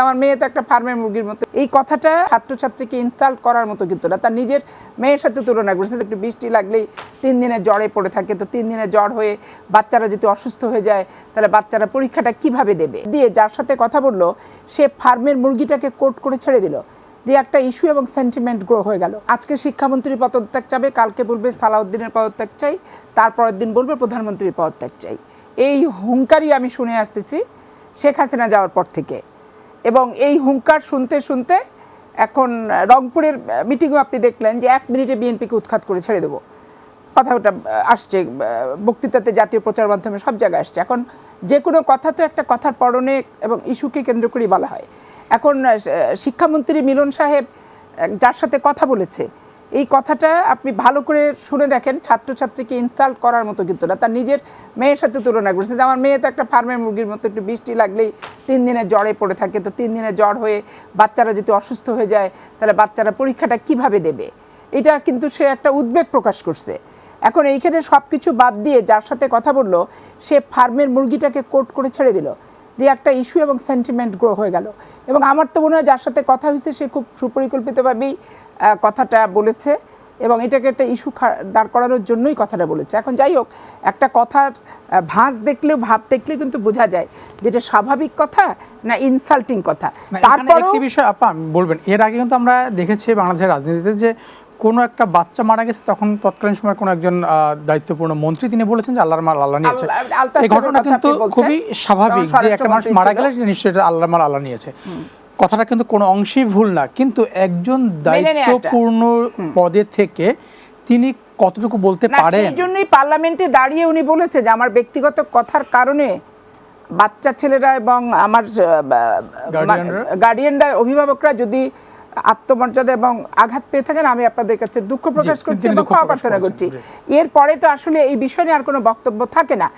আমার মেয়ে তো একটা ফার্মের মুরগির মতো। এই কথাটা ছাত্রছাত্রীকে ইনসাল্ট করার মতো কিন্তু না, তার নিজের মেয়ের সাথে তুলনা করেছে। একটু বৃষ্টি লাগলেই 3 দিনে জ্বরে পড়ে থাকে, তো 3 দিনে জ্বর হয়ে বাচ্চারা যদি অসুস্থ হয়ে যায় তাহলে বাচ্চারা পরীক্ষাটা কিভাবে দেবে। দিয়ে যার সাথে কথা বললো সে ফার্মের মুরগিটাকে কোর্ট করে ছেড়ে দিল, দিয়ে একটা ইস্যু এবং সেন্টিমেন্ট গ্রো হয়ে গেল। আজকে শিক্ষামন্ত্রীর পদত্যাগ চাবে, কালকে বলবে সালাউদ্দিনের পদত্যাগ চাই, তারপরের দিন বলবে প্রধানমন্ত্রীর পদত্যাগ চাই। এই হুঙ্কারই আমি শুনে আসতেছি শেখ হাসিনা যাওয়ার পর থেকে, এবং এই হুঙ্কার শুনতে শুনতে এখন রংপুরের মিটিংও আপনি দেখলেন যে 1 মিনিটে বিএনপিকে উৎখাত করে ছেড়ে দেবো কথাটা আসছে, বক্তৃতাতে, জাতীয় প্রচার মাধ্যমে সব জায়গায় আসছে। এখন যে কোনো কথা তো একটা কথার পরনে এবং ইস্যুকে কেন্দ্র করেই বলা হয়। এখন শিক্ষামন্ত্রী মিলন সাহেব যার সাথে কথা বলেছে, এই কথাটা আপনি ভালো করে শুনে দেখেন, ছাত্রছাত্রীকে ইনসাল্ট করার মতো কিন্তু না, তার নিজের মেয়ের সাথে তুলনা করেছে যে আমার মেয়ে তো একটা ফার্মের মুরগির মতো, একটু বৃষ্টি লাগলেই 3 দিনে জ্বরে পড়ে থাকে, তো 3 দিনে জ্বর হয়ে বাচ্চারা যদি অসুস্থ হয়ে যায় তাহলে বাচ্চারা পরীক্ষাটা কিভাবে দেবে। এটা কিন্তু সে একটা উদ্বেগ প্রকাশ করছে। এখন এইখানে সব কিছু বাদ দিয়ে যার সাথে কথা বললো সে ফার্মের মুরগিটাকে কোর্ট করে ছেড়ে দিল, দিয়ে একটা ইস্যু এবং সেন্টিমেন্ট গ্রো হয়ে গেল। এবং আমার তো মনে হয় যার সাথে কথা হয়েছে সে খুব সুপরিকল্পিতভাবেই কথাটা বলেছে এবং এটাকে একটা ইস্যু দাঁড় করানোর জন্যই কথাটা বলেছে। এখন যাই হোক, একটা কথার ভাঁজ দেখলেও, ভাব দেখলেও কিন্তু বোঝা যায় যেটা স্বাভাবিক কথা না ইনসাল্টিং কথা। তারপর একটি বিষয় আপা বলবেন, এর আগে কিন্তু আমরা দেখেছি বাংলাদেশের রাজনীতিতে যে কোনো একটা বাচ্চা মারা গেছে তখন তৎকালীন সময় কোনো একজন দায়িত্বপূর্ণ মন্ত্রী তিনি বলেছেন যে আল্লাহর মাল আল্লাহ নিয়েছে। এই ঘটনা কিন্তু খুবই স্বাভাবিক যে একটা মানুষ মারা গেলে নিশ্চয়ই আল্লাহর মাল আল্লাহ নিয়েছে, কথাটা কিন্তু কোনো অংশেই ভুল না। কিন্তু একজন দায়িত্বপূর্ণ পদে থেকে তিনি কতটুকু বলতে পারেন, সেই জন্যই পার্লামেন্টে দাঁড়িয়ে উনি বলেছে যে আমার ব্যক্তিগত কথার কারণে বাচ্চা ছেলেরা এবং আমার গার্ডিয়ানরা, অভিভাবকরা যদি আত্মমর্যাদা এবং আঘাত পেয়ে থাকেন, আমি আপনাদের কাছে দুঃখ প্রকাশ করছি এবং ক্ষমা প্রার্থনা করছি। এরপরে তো আসলে এই বিষয় নিয়ে আর কোনো বক্তব্য থাকে না।